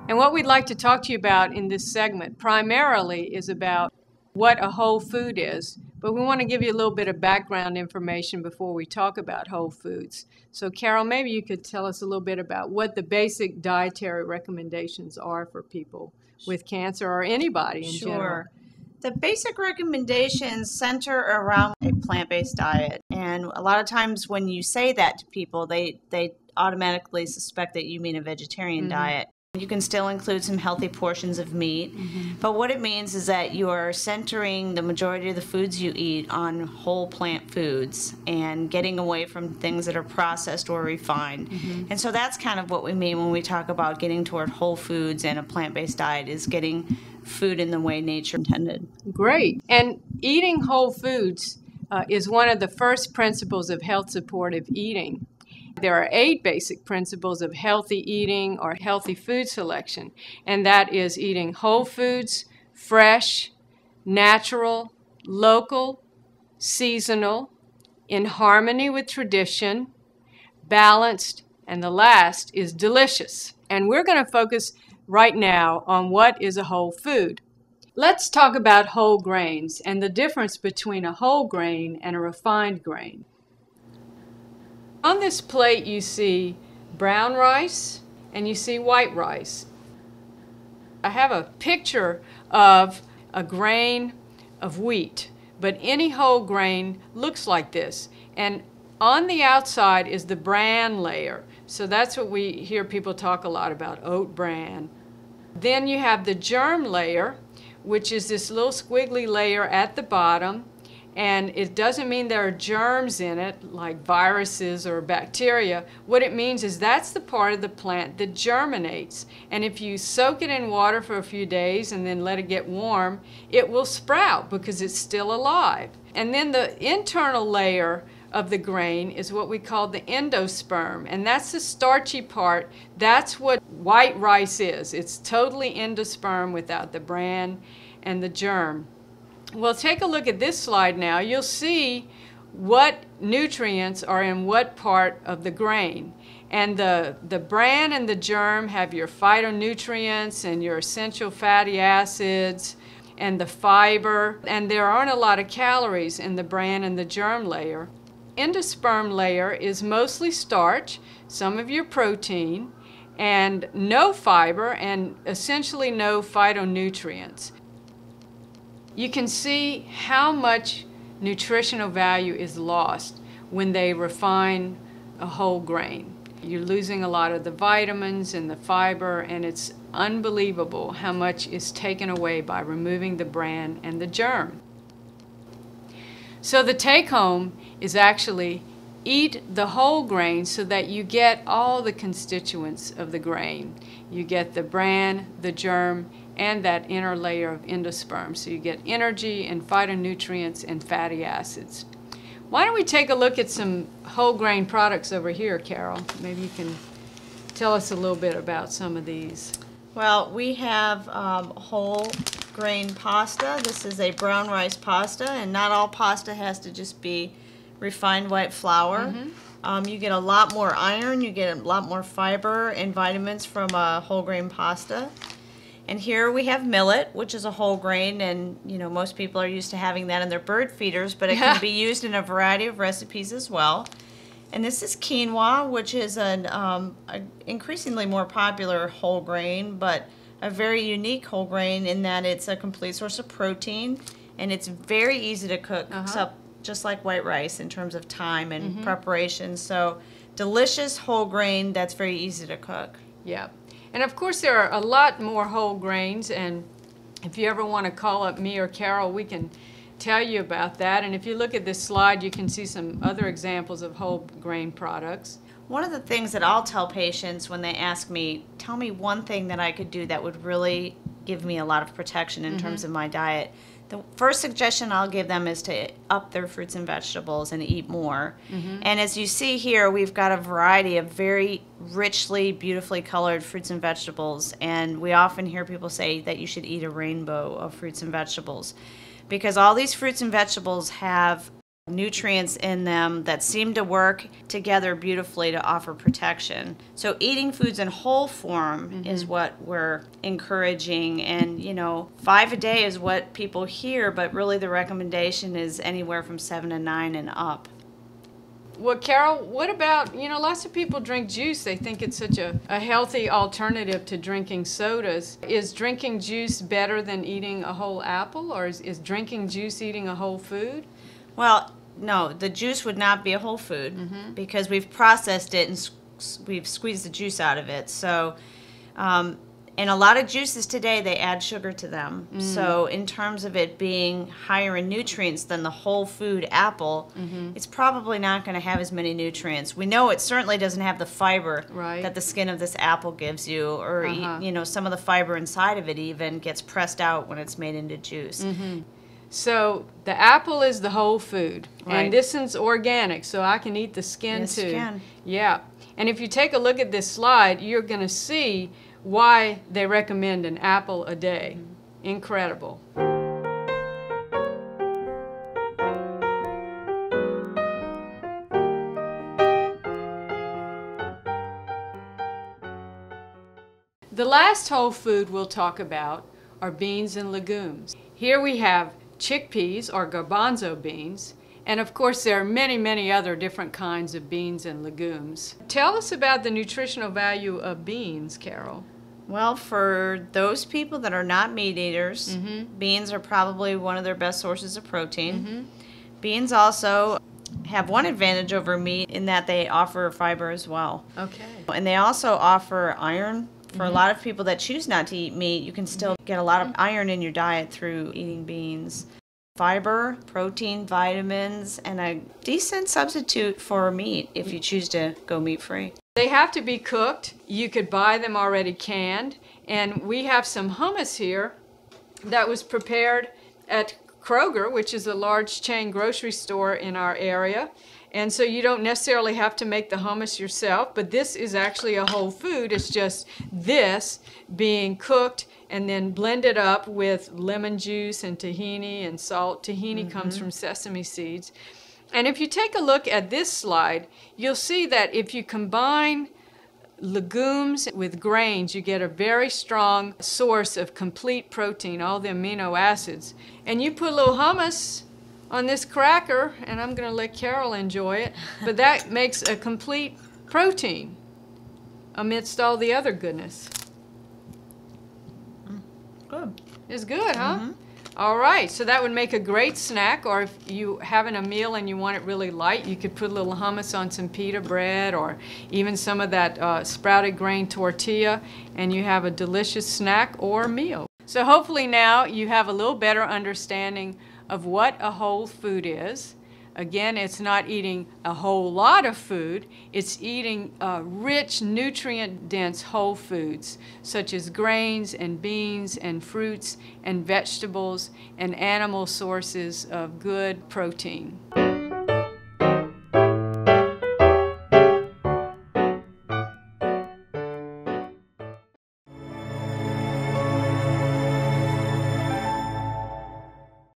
And what we'd like to talk to you about in this segment primarily is about what a whole food is, but we want to give you a little bit of background information before we talk about whole foods. So Carole, maybe you could tell us a little bit about what the basic dietary recommendations are for people with cancer or anybody in general. Sure. The basic recommendations center around a plant-based diet. And a lot of times when you say that to people, they automatically suspect that you mean a vegetarian diet. You can still include some healthy portions of meat, but what it means is that you are centering the majority of the foods you eat on whole plant foods and getting away from things that are processed or refined. And so that's kind of what we mean when we talk about getting toward whole foods and a plant-based diet, is getting food in the way nature intended. Great. And eating whole foods is one of the first principles of health supportive eating. There are 8 basic principles of healthy eating or healthy food selection, and that is eating whole foods, fresh, natural, local, seasonal, in harmony with tradition, balanced, and the last is delicious. And we're going to focus right now on what is a whole food. Let's talk about whole grains and the difference between a whole grain and a refined grain. On this plate you see brown rice and you see white rice. I have a picture of a grain of wheat, but any whole grain looks like this. And on the outside is the bran layer. So that's what we hear people talk a lot about, oat bran. Then you have the germ layer, which is this little squiggly layer at the bottom. And it doesn't mean there are germs in it, like viruses or bacteria. What it means is that's the part of the plant that germinates. And if you soak it in water for a few days and then let it get warm, it will sprout because it's still alive. And then the internal layer of the grain is what we call the endosperm. And that's the starchy part. That's what white rice is. It's totally endosperm without the bran and the germ. Well, take a look at this slide now. You'll see what nutrients are in what part of the grain. And the bran and the germ have your phytonutrients and your essential fatty acids and the fiber. And there aren't a lot of calories in the bran and the germ layer. Endosperm layer is mostly starch, some of your protein, and no fiber and essentially no phytonutrients. You can see how much nutritional value is lost when they refine a whole grain. You're losing a lot of the vitamins and the fiber, and it's unbelievable how much is taken away by removing the bran and the germ. So the take-home is actually eat the whole grain so that you get all the constituents of the grain. You get the bran, the germ, and that inner layer of endosperm. So you get energy and phytonutrients and fatty acids. Why don't we take a look at some whole grain products over here, Carole? Maybe you can tell us a little bit about some of these. Well, we have whole grain pasta. This is a brown rice pasta, and not all pasta has to just be refined white flour. You get a lot more iron, you get a lot more fiber and vitamins from a whole grain pasta. And here we have millet, which is a whole grain, and you know most people are used to having that in their bird feeders, but it can be used in a variety of recipes as well. And this is quinoa, which is an increasingly more popular whole grain, but a very unique whole grain in that it's a complete source of protein, and it's very easy to cook, just like white rice in terms of time and preparation. So delicious whole grain that's very easy to cook. Yeah. And of course there are a lot more whole grains, and if you ever want to call up me or Carole, we can tell you about that. And if you look at this slide, you can see some other examples of whole grain products. One of the things that I'll tell patients when they ask me, tell me one thing that I could do that would really give me a lot of protection in terms of my diet, the first suggestion I'll give them is to up their fruits and vegetables and eat more. And as you see here, we've got a variety of very richly, beautifully colored fruits and vegetables. And we often hear people say that you should eat a rainbow of fruits and vegetables, because all these fruits and vegetables have nutrients in them that seem to work together beautifully to offer protection. So eating foods in whole form is what we're encouraging, and 5 a day is what people hear, but really the recommendation is anywhere from 7 to 9 and up. Well, Carole, what about, lots of people drink juice. They think it's such a healthy alternative to drinking sodas. Is drinking juice better than eating a whole apple, or is drinking juice eating a whole food? Well, no, the juice would not be a whole food because we've processed it and we've squeezed the juice out of it. So, in a lot of juices today, they add sugar to them. So in terms of it being higher in nutrients than the whole food apple, it's probably not going to have as many nutrients. We know it certainly doesn't have the fiber that the skin of this apple gives you, or some of the fiber inside of it even gets pressed out when it's made into juice. So the apple is the whole food, and this is organic, so I can eat the skin too. Yes, you can. Yeah, and if you take a look at this slide, you're going to see why they recommend an apple a day. Incredible. The last whole food we'll talk about are beans and legumes. Here we have chickpeas or garbanzo beans, and of course there are many, many other different kinds of beans and legumes. Tell us about the nutritional value of beans, Carole. Well, for those people that are not meat eaters, beans are probably one of their best sources of protein. Beans also have one advantage over meat in that they offer fiber as well. Okay. And they also offer iron. For a lot of people that choose not to eat meat, you can still get a lot of iron in your diet through eating beans. Fiber, protein, vitamins, and a decent substitute for meat if you choose to go meat-free. They have to be cooked. You could buy them already canned. And we have some hummus here that was prepared at Kroger, which is a large chain grocery store in our area. And so you don't necessarily have to make the hummus yourself, but this is actually a whole food. It's just this being cooked and then blended up with lemon juice and tahini and salt. Tahini comes from sesame seeds. And if you take a look at this slide, you'll see that if you combine legumes with grains, you get a very strong source of complete protein, all the amino acids. And you put a little hummus on this cracker, and I'm going to let Carole enjoy it, but that makes a complete protein amidst all the other goodness. Good. It's good, huh? All right, so that would make a great snack, or if you're having a meal and you want it really light, you could put a little hummus on some pita bread or even some of that sprouted grain tortilla, and you have a delicious snack or meal. So hopefully now you have a little better understanding of what a whole food is. Again, it's not eating a whole lot of food, it's eating rich, nutrient-dense whole foods, such as grains and beans and fruits and vegetables and animal sources of good protein.